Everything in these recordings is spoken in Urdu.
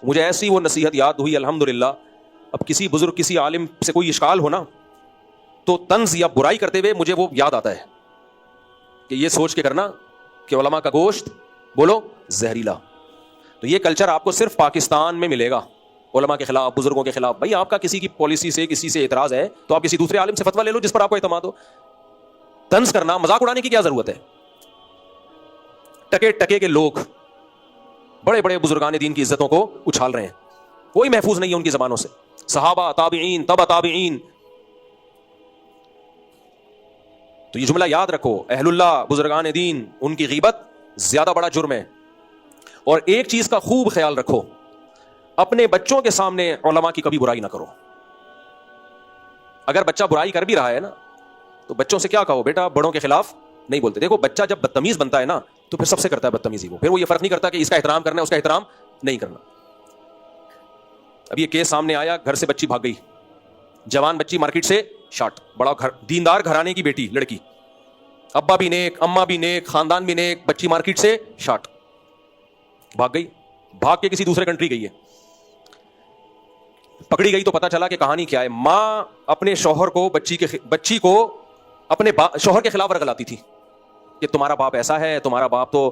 مجھے ایسی وہ نصیحت یاد ہوئی الحمدللہ. اب کسی بزرگ کسی عالم سے کوئی اشکال ہو نا تو طنز یا برائی کرتے ہوئے مجھے وہ یاد آتا ہے کہ یہ سوچ کے کرنا کہ علماء کا گوشت بولو زہریلا. تو یہ کلچر آپ کو صرف پاکستان میں ملے گا, علماء کے خلاف, بزرگوں کے خلاف. بھائی آپ کا کسی کی پالیسی سے کسی سے اعتراض ہے تو آپ کسی دوسرے عالم سے فتویٰ لے لو جس پر آپ کو اعتماد ہو. طنز کرنا, مذاق اڑانے کی کیا ضرورت ہے؟ ٹکے ٹکے کے لوگ بڑے بڑے بزرگان دین کی عزتوں کو اچھال رہے ہیں, کوئی محفوظ نہیں ہے ان کی زبانوں سے. صحابہ, تابعین, تبع تابعین. تو یہ جملہ یاد رکھو, اہل اللہ بزرگان دین ان کی غیبت زیادہ بڑا جرم ہے. اور ایک چیز کا خوب خیال رکھو, اپنے بچوں کے سامنے علماء کی کبھی برائی نہ کرو. اگر بچہ برائی کر بھی رہا ہے نا تو بچوں سے کیا کہو, بیٹا بڑوں کے خلاف نہیں بولتے. دیکھو بچہ جب بدتمیز بنتا ہے نا تو پھر سب سے کرتا ہے بدتمیزی. وہ پھر وہ یہ فرق نہیں کرتا کہ اس کا احترام کرنا ہے اس کا احترام نہیں کرنا. اب یہ کیس سامنے آیا, گھر سے بچی بھاگ گئی, جوان بچی مارکیٹ سے شاٹ, بڑا دیندار گھرانے کی بیٹی لڑکی, ابا بھی نیک, اماں بھی نیک, خاندان بھی نیک, بچی مارکیٹ سے شاٹ, بھاگ گئی. بھاگ کے کسی دوسرے کنٹری گئی ہے, پکڑی گئی تو پتا چلا کہ کہانی کیا ہے. ماں اپنے شوہر کو بچی کو اپنے شوہر کے خلاف ورگلاتی تھی کہ تمہارا باپ ایسا ہے, تمہارا باپ تو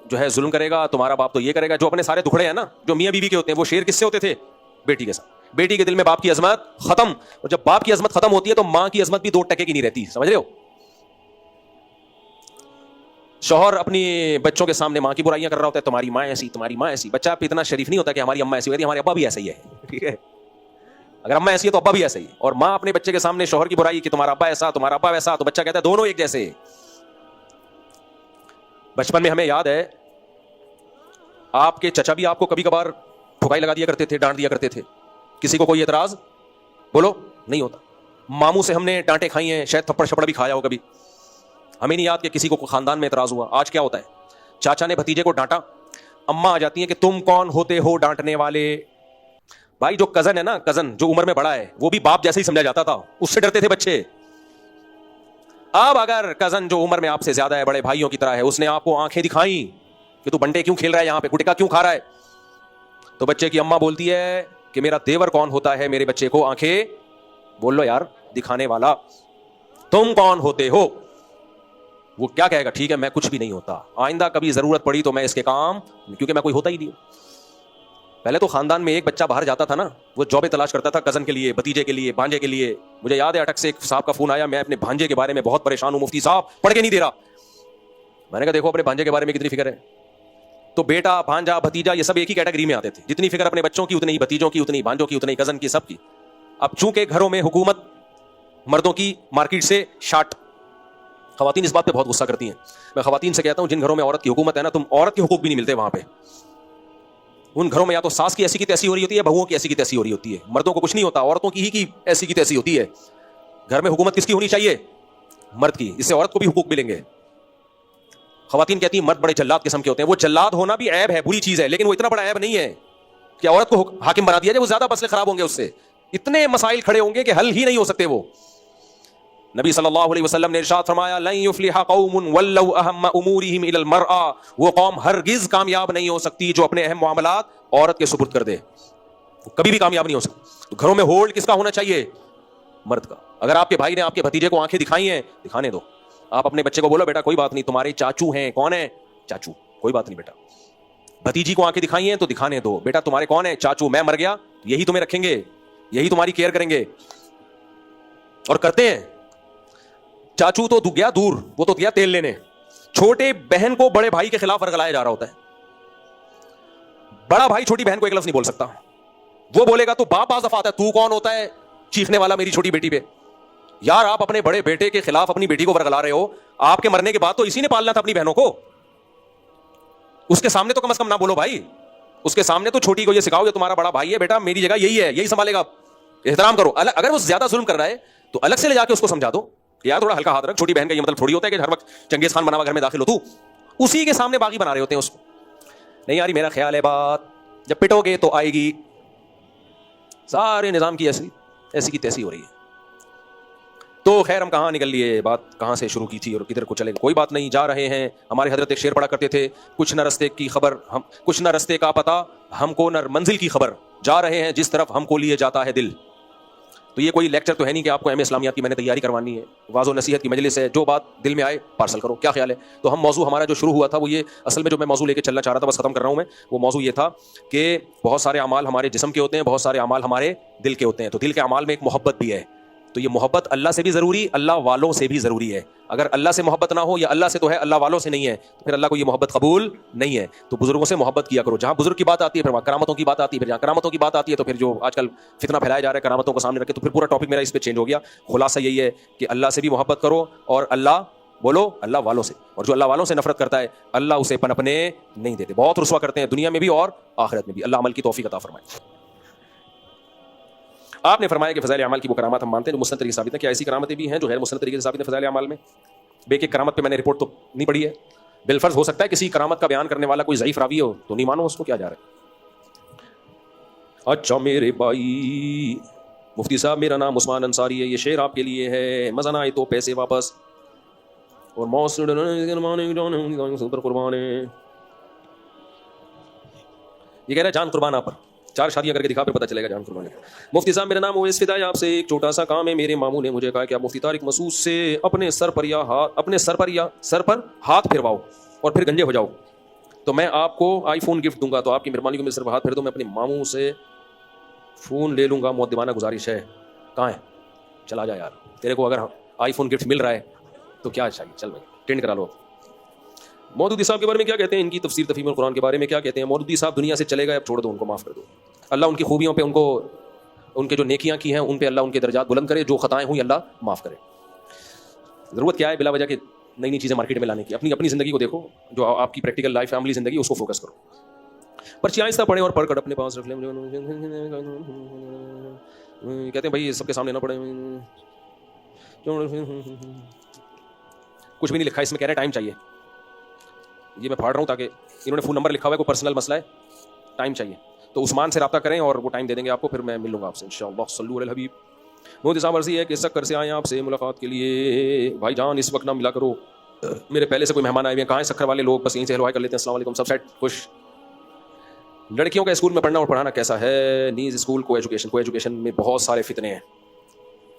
جو ہے ظلم کرے گا, تمہارا باپ تو یہ کرے گا. جو اپنے سارے دکھڑے ہیں نا جو میاں بیوی کے ہوتے ہیں وہ شیر کس سے ہوتے تھے؟ بیٹی کے ساتھ. بیٹی کے دل میں باپ کی عظمت ختم, اور جب باپ کی عظمت ختم ہوتی ہے تو ماں کی عظمت بھی 2 ٹکے کی نہیں رہتی. سمجھ رہے ہو؟ شوہر اپنی بچوں کے سامنے ماں کی برائیاں کر رہا ہوتا ہے, تمہاری ماں ایسی, تمہاری ماں ایسی. بچہ پہ اتنا شریف نہیں ہوتا کہ ہماری اماں ایسی ہوتی ہے, ہمارے ابا بھی ایسا ہی ہے. ٹھیک ہے, اگر اماں ایسی ہے تو ابا بھی ایسا ہی. اور ماں اپنے بچے کے سامنے شوہر کی برائی کہ تمہارا ابا ایسا, تمہارا ابا ویسا, تو بچہ کہتا ہے دونوں ایک جیسے. بچپن میں ہمیں یاد ہے آپ کے چچا بھی آپ کو کبھی کبھار ٹھکائی لگا دیا کرتے تھے, ڈانٹ دیا کرتے تھے, کسی کو کوئی اعتراض بولو نہیں ہوتا. ماموں سے ہم نے ڈانٹیں کھائی ہیں, شاید تھپڑ شپڑ بھی کھایا ہو کبھی, ہمیں نہیں یاد کہ کسی کو خاندان میں اعتراض ہوا. آج کیا ہوتا ہے, چاچا نے بھتیجے کو ڈانٹا, اماں آ جاتی ہیں کہ تم کون ہوتے ہو ڈانٹنے والے. بھائی جو کزن ہے نا, کزن جو عمر میں بڑا ہے, وہ بھی باپ جیسے ہی سمجھا جاتا تھا, اس سے ڈرتے تھے بچے. اب اگر کزن جو عمر میں آپ سے زیادہ ہے, بڑے بھائیوں کی طرح ہے, اس نے آپ کو آنکھیں دکھائیں کہ تو بنٹے کیوں کھیل رہا ہے یہاں پہ, گٹکا کیوں کھا رہا ہے, تو بچے کی اماں بولتی ہے کہ میرا دیور کون ہوتا ہے میرے بچے کو آنکھیں بول لو یار دکھانے والا, تم کون ہوتے ہو. وہ کیا کہے گا, ٹھیک ہے میں کچھ بھی نہیں ہوتا, آئندہ کبھی ضرورت پڑی تو میں اس کے کام, کیونکہ میں کوئی ہوتا ہی نہیں ہوں. پہلے تو خاندان میں ایک بچہ باہر جاتا تھا نا, وہ جابیں تلاش کرتا تھا کزن کے لیے, بھتیجے کے لیے, بھانجے کے لیے. مجھے یاد ہے اٹک سے ایک صاحب کا فون آیا, میں اپنے بھانجے کے بارے میں بہت پریشان ہوں, مفتی صاحب پڑھ کے نہیں دے رہا. میں نے کہا دیکھو اپنے بھانجے کے بارے میں کتنی فکر ہے. تو بیٹا, بھانجا, بھتیجا یہ سب ایک ہی کیٹیگری میں آتے تھے. جتنی فکر اپنے بچوں کی اتنی ہی بھتیجوں کی, اتنی بھانجوں کی, اتنی کزن کی, سب کی. اب چونکہ گھروں میں حکومت مردوں کی مارکیٹ سے شاٹ, خواتین اس بات پہ بہت غصہ کرتی ہیں. میں خواتین سے کہتا ہوں جن گھروں میں عورت کی حکومت ہے نا, تم عورت کے حقوق بھی نہیں ملتے وہاں پہ. ان گھروں میں یا تو ساس کی ایسی کی تیسی ہو رہی ہوتی ہے, بہوؤں کی ایسی کی تیسی ہو رہی ہوتی ہے. مردوں کو کچھ نہیں ہوتا, عورتوں کی ہی کی ایسی کی تیسی ہوتی ہے. گھر میں حکومت کس کی ہونی چاہیے؟ مرد کی. اس سے عورت کو بھی حقوق ملیں گے. خواتین کہتی ہیں مرد بڑے جلاد قسم کے ہوتے ہیں. وہ جلاد ہونا بھی عیب ہے, بری چیز ہے, لیکن وہ اتنا بڑا عیب نہیں ہے کہ عورت کو حاکم بنا دیا جائے. وہ زیادہ مسئلے خراب ہوں گے اس سے, اتنے مسائل کھڑے ہوں گے کہ حل ہی نہیں ہو سکتے. وہ نبی صلی اللہ علیہ وسلم نے ارشاد فرمایا لن یفلح قوم ولوا اہم امورہم الی المرأة, وہ قوم ہرگز کامیاب نہیں ہو سکتی جو اپنے اہم معاملات عورت کے سپرد کر دے. کبھی بھی کامیاب نہیں ہو سکتی. تو گھروں میں ہولڈ کس کا ہونا چاہیے؟ مرد کا. اگر آپ کے بھائی نے آپ کے بھتیجے کو آنکھیں دکھائی ہیں, دکھانے دو. آپ اپنے بچے کو بولو بیٹا کوئی بات نہیں, تمہارے چاچو ہیں. کون ہیں؟ چاچو. کوئی بات نہیں بیٹا. بھتیجی کو آنکھیں دکھائی ہیں تو دکھانے دو. بیٹا تمہارے کون ہیں؟ چاچو. میں مر گیا یہی تمہیں رکھیں گے, یہی تمہاری کیئر کریں گے. اور کرتے ہیں. چاچو تو گیا دور, وہ تو گیا تیل لینے. چھوٹے بہن کو بڑے بھائی کے خلاف ورگلایا جا رہا ہوتا ہے. بڑا بھائی چھوٹی بہن کو ایک لفظ نہیں بول سکتا. وہ بولے گا تو باپ باز دفعہ آتا ہے, تو کون ہوتا ہے چیخنے والا میری چھوٹی بیٹی پہ. یار آپ اپنے بڑے بیٹے کے خلاف اپنی بیٹی کو ورگلا رہے ہو. آپ کے مرنے کے بعد تو اسی نے پالنا تھا اپنی بہنوں کو. اس کے سامنے تو کم از کم نہ بولو بھائی. اس کے سامنے تو چھوٹی کو یہ سکھاؤ کہ تمہارا بڑا بھائی ہے بیٹا, میری جگہ یہی ہے, یہی سنبھالے گا, احترام کرو. اگر وہ زیادہ ظلم کر رہا ہے تو الگ سے لے جا کے اس کو سمجھا دو یار تھوڑا ہلکا ہاتھ رکھ. چھوٹی بہن کا یہ مطلب تھوڑی ہوتا ہے کہ ہر وقت چنگیز خان بنا ہوا گھر میں داخل ہو. تو اسی کے سامنے باغی بنا رہے ہوتے ہیں اس کو. نہیں یار میرا خیال ہے بات جب پٹو گے تو آئے گی. سارے نظام کی ایسی کی تیسی ہو رہی ہے. تو خیر ہم کہاں نکل لیے, بات کہاں سے شروع کی تھی اور کدھر کو چلے, کوئی بات نہیں, جا رہے ہیں. ہمارے حضرت ایک شعر پڑھا کرتے تھے, کچھ نہ رستے کی خبر ہم, کچھ نہ رستے کا پتہ ہم کو, نہ منزل کی خبر, جا رہے ہیں جس طرف ہم کو لیے جاتا ہے دل. تو یہ کوئی لیکچر تو ہے نہیں کہ آپ کو ایم اسلامیات کی میں نے تیاری کروانی ہے, واض و نصیحت کی مجلس ہے, جو بات دل میں آئے پارسل کرو. کیا خیال ہے؟ تو ہم موضوع ہمارا جو شروع ہوا تھا وہ یہ, اصل میں جو میں موضوع لے کے چلنا چاہ رہا تھا, بس ختم کر رہا ہوں میں, وہ موضوع یہ تھا کہ بہت سارے اعمال ہمارے جسم کے ہوتے ہیں, بہت سارے اعمال ہمارے دل کے ہوتے ہیں. تو دل کے اعمال میں ایک محبت بھی ہے, تو یہ محبت اللہ سے بھی ضروری, اللہ والوں سے بھی ضروری ہے. اگر اللہ سے محبت نہ ہو, یا اللہ سے تو ہے اللہ والوں سے نہیں ہے, تو پھر اللہ کو یہ محبت قبول نہیں ہے. تو بزرگوں سے محبت کیا کرو. جہاں بزرگ کی بات آتی ہے پھر وہاں کرامتوں کی بات آتی ہے, پھر جہاں کرامتوں کی بات آتی ہے تو پھر جو آج کل فتنہ پھیلایا جا رہا ہے کرامتوں کو سامنے رکھے, تو پھر پورا ٹاپک میرا اس پہ چینج ہو گیا. خلاصہ یہی ہے کہ اللہ سے بھی محبت کرو, اور اللہ بولو اللہ والوں سے, اور جو اللہ والوں سے نفرت کرتا ہے اللہ اسے پنپنے نہیں دیتے, بہت رسوا کرتے ہیں دنیا میں بھی اور آخرت میں بھی. اللہ عمل کی توفیق عطا فرمائے. آپ نے فرمایا کہ فضائل اعمال کی وہ کرامات ہم مانتے ہیں جو مسند طریقے سے ثابت ہیں. کیا ایسی کرامتیں بھی ہیں جو غیر مسند طریقے سے ثابت ہیں فضائل اعمال میں؟ بے ایک کرامت پہ میں نے رپورٹ تو نہیں پڑھی ہے. بالفرض ہو سکتا ہے کسی کرامت کا بیان کرنے والا کوئی ضعیف راوی ہو, تو نہیں مانو اس کو, کیا جا رہا ہے. اچھا میرے بھائی مفتی صاحب, میرا نام عثمان انصاری ہے, یہ شعر آپ کے لیے ہے, مزہ نہ آئے تو پیسے واپس, اور قربان ہے. یہ کہہ رہا ہے جان قربان آپ پر, 4 شادیاں کر کے دکھا, پھر پتہ چلے گا جان قربان ہے. مفتی صاحب میرا نام اویس فدا ہے, آپ سے ایک چھوٹا سا کام ہے. میرے ماموں نے مجھے کہا کہ آپ مفتی طارق مسعود سے اپنے سر پر ہاتھ پھرواؤ اور پھر گنجے ہو جاؤ, تو میں آپ کو آئی فون گفٹ دوں گا. تو آپ کی مہربانی کو میرے سر پر ہاتھ پھیر دو, میں اپنے ماموں سے فون لے لوں گا. مؤدبانہ گزارش ہے. کہاں ہے؟ چلا جا یار, تیرے کو اگر آئی فون گفٹ مل رہا ہے تو کیا چاہیے, چل بھائی ٹینڈ کرا لو. مودودی صاحب کے بارے میں کیا کہتے ہیں, ان کی تفسیر تفہیم القرآن کے بارے میں کیا کہتے ہیں؟ مودودی صاحب دنیا سے چلے گئے, اب چھوڑ دو ان کو, معاف کر دو. اللہ ان کی خوبیوں پہ, ان کو ان کے جو نیکیاں کی ہیں ان پہ اللہ ان کے درجات بلند کرے, جو خطائیں ہوئی اللہ معاف کرے. ضرورت کیا ہے بلا وجہ کہ نئی نئی چیزیں مارکیٹ میں لانے کی؟ اپنی زندگی کو دیکھو, جو آپ کی پریکٹیکل لائف فیملی زندگی, اس کو فوکس کرو. پرچی آہستہ پڑھیں اور پڑھ کر اپنے پاس رکھ لیں. کہتے ہیں بھائی سب کے سامنے نہ پڑھیں, کچھ بھی نہیں لکھا اس میں, کہہ رہے ٹائم چاہیے. یہ میں پھاڑ رہا ہوں تاکہ انہوں نے فون نمبر لکھا ہوا ہے, کوئی پرسنل مسئلہ ہے, ٹائم چاہیے تو عثمان سے رابطہ کریں اور وہ ٹائم دے دیں گے آپ کو, پھر میں مل لوں گا آپ سے انشاءاللہ. صلو علی الحبیب. مودی صاحب عرضی ہے کہ سکر سے آئے آپ سے ملاقات کے لیے. بھائی جان اس وقت نہ ملا کرو, میرے پہلے سے کوئی مہمان آئے ہوئے ہیں. کہاں ہیں سکر والے لوگ؟ بس یہیں سے ہیلو ہائی کر لیتے ہیں. السلام علیکم, سب سیٹ خوش. لڑکیوں کا اسکول میں پڑھنا اور پڑھانا کیسا ہے؟ نیز اسکول کو ایجوکیشن میں بہت سارے فتنے ہیں.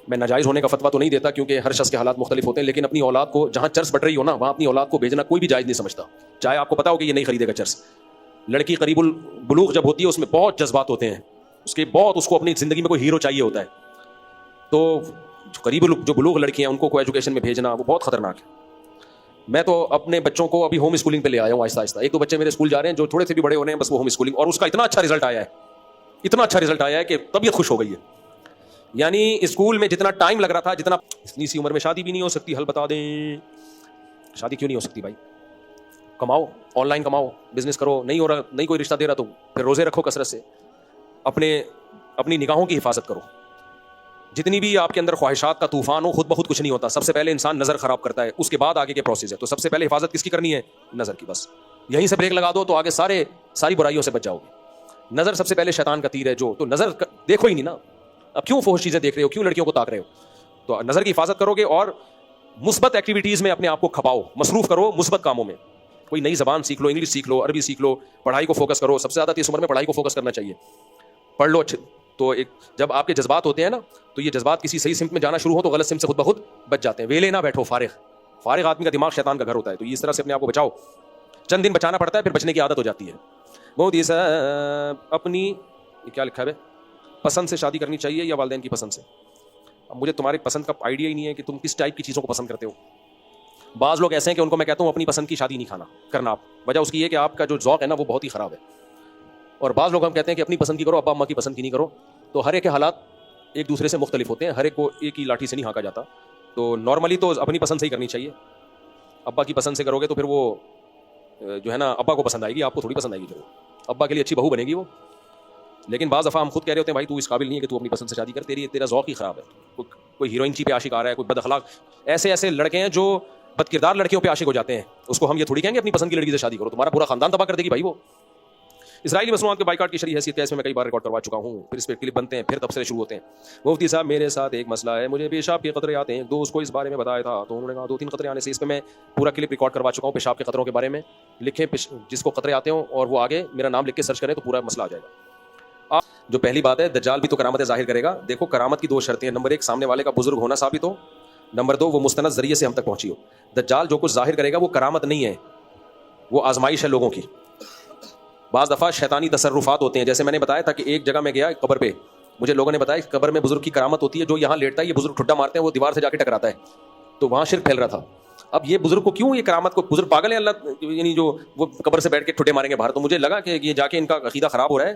میں ناجائز ہونے کا فتویٰ تو نہیں دیتا کیونکہ ہر شخص کے حالات مختلف ہوتے ہیں, لیکن اپنی اولاد کو جہاں چرس بٹ رہی ہو نا, وہاں اپنی اولاد کو بھیجنا کوئی بھی جائز نہیں سمجھتا, چاہے آپ کو پتا ہو کہ یہ نہیں خریدے گا چرس. لڑکی قریب البلوغ جب ہوتی ہے اس میں بہت جذبات ہوتے ہیں, اس کو اپنی زندگی میں کوئی ہیرو چاہیے ہوتا ہے. تو قریب جو بلوغ لڑکی ہیں ان کو ایجوکیشن میں بھیجنا وہ بہت خطرناک ہے. میں تو اپنے بچوں کو ابھی ہوم اسکولنگ پہ لے آیا ہوں آہستہ آہستہ. 1-2 بچے میرے اسکول جا رہے ہیں جو تھوڑے سے بھی بڑے ہو رہے ہیں, بس وہ ہوم اسکولنگ, اور اس کا اتنا اچھا رزلٹ آیا ہے کہ طبیعت خوش ہو گئی ہے. یعنی اسکول میں جتنا ٹائم لگ رہا تھا, جتنا اتنی سی عمر میں شادی بھی نہیں ہو سکتی. حل بتا دیں, شادی کیوں نہیں ہو سکتی بھائی؟ کماؤ, آن لائن کماؤ, بزنس کرو. نہیں ہو رہا, نہیں کوئی رشتہ دے رہا تو پھر روزے رکھو کثرت سے. اپنی نگاہوں کی حفاظت کرو. جتنی بھی آپ کے اندر خواہشات کا طوفان ہو, خود بخود کچھ نہیں ہوتا. سب سے پہلے انسان نظر خراب کرتا ہے, اس کے بعد آگے کے پروسیس ہے. تو سب سے پہلے حفاظت کس کی کرنی ہے؟ نظر کی. بس یہیں سے بریک لگا دو تو آگے ساری برائیوں سے بچ جاؤ گے. نظر سب سے پہلے شیطان کا تیر ہے, تو نظر دیکھو ہی نہیں نا. اب کیوں فحش چیزیں دیکھ رہے ہو, کیوں لڑکیوں کو تاک رہے ہو؟ تو نظر کی حفاظت کرو گے, اور مثبت ایکٹیویٹیز میں اپنے آپ کو کھپاؤ, مصروف کرو مثبت کاموں میں. کوئی نئی زبان سیکھ لو, انگلش سیکھ لو, عربی سیکھ لو, پڑھائی کو فوکس کرو. سب سے زیادہ اس عمر میں پڑھائی کو فوکس کرنا چاہیے. پڑھ لو. تو جب آپ کے جذبات ہوتے ہیں نا, تو یہ جذبات کسی صحیح سمت میں جانا شروع ہو تو غلط سمت سے خود بخود بچ جاتے ہیں. ویلے نہ بیٹھو, فارغ آدمی کا دماغ شیطان کا گھر ہوتا ہے. تو اس طرح سے اپنے آپ کو بچاؤ. چند دن بچانا پڑتا ہے, پھر بچنے کی عادت ہو جاتی ہے. مودی صاحب اپنی کیا لکھا ہے, پسند سے شادی کرنی چاہیے یا والدین کی پسند سے؟ اب مجھے تمہاری پسند کا آئیڈیا ہی نہیں ہے کہ تم کس ٹائپ کی چیزوں کو پسند کرتے ہو. بعض لوگ ایسے ہیں کہ ان کو میں کہتا ہوں اپنی پسند کی شادی نہیں کرنا. وجہ اس کی یہ کہ آپ کا جو ذوق ہے نا وہ بہت ہی خراب ہے. اور بعض لوگ ہم کہتے ہیں کہ اپنی پسند کی کرو, ابا اماں کی پسند کی نہیں کرو. تو ہر ایک کے حالات ایک دوسرے سے مختلف ہوتے ہیں, ہر ایک کو ایک ہی لاٹھی سے نہیں ہانکا جاتا. تو نارملی تو اپنی پسند سے ہی کرنی چاہیے. ابا کی پسند سے کرو گے تو پھر وہ جو ہے نا ابا کو پسند آئے گی, آپ کو تھوڑی پسند آئے گی. پھر ابا کے لیے اچھی بہو بنے گی وہ. لیکن بعض دفعہ ہم خود کہہ رہے ہوتے ہیں بھائی تو اس قابل نہیں ہے کہ تو اپنی پسند سے شادی کر, تیرا ذوق ہی خراب ہے. کوئی ہیروئن چی پہ عاشق آ رہا ہے, کوئی بد اخلاق, ایسے لڑکے ہیں جو بد کردار لڑکیوں پہ عاشق ہو جاتے ہیں. اس کو ہم یہ تھوڑی کہیں گے اپنی پسند کی لڑکی سے شادی کرو, تمہارا پورا خاندان تباہ کر دے گی بھائی وہ. اسرائیلی مسلمان کے بائیکاٹ کی شرعی حیثیت کیا، اس میں میں کئی بار ریکارڈ کروا چکا ہوں، پھر اس پہ کلپ بنتے ہیں، پھر تبصرے شروع ہوتے ہیں. مفتی صاحب میرے ساتھ ایک مسئلہ ہے، مجھے پیشاب کے قطرے آتے ہیں، دوست کو اس بارے میں بتایا تھا تو انہوں نے کہا 2-3 قطرے آنے سے. اس پہ میں پورا کلپ ریکارڈ کروا چکا ہوں پیشاب کے قطروں کے بارے میں. لکھیں جس کو قطرے آتے ہوں اور وہ آگے میرا نام لکھ کے سرچ کریں تو پورا مسئلہ آ جائے گا. جو پہلی بات ہے، دجال بھی تو کرامتیں ظاہر کرے گا. دیکھو کرامت کی 2 شرطیں ہیں، نمبر 1 سامنے والے کا بزرگ ہونا ثابت ہو، نمبر 2 وہ مستند ذریعے سے ہم تک پہنچی ہو. دجال جو کچھ ظاہر کرے گا وہ کرامت نہیں ہے، وہ آزمائش ہے لوگوں کی. بعض دفعہ شیطانی تصرفات ہوتے ہیں، جیسے میں نے بتایا تھا کہ ایک جگہ میں گیا قبر پہ، مجھے لوگوں نے بتایا کہ قبر میں بزرگ کی کرامت ہوتی ہے، جو یہاں لیٹتا ہے یہ بزرگ ٹھڈا مارتے ہیں، وہ دیوار سے جا کے ٹکراتا ہے، تو وہاں شرک پھیل رہا تھا. اب یہ بزرگ کو کیوں یہ کرامت کو، بزرگ پاگل ہے اللہ، یعنی جو وہ قبر سے بیٹھ کے ٹھڈے ماریں گے باہر. تو مجھے لگا کہ یہ جا کے ان کا عقیدہ خراب ہو رہا ہے.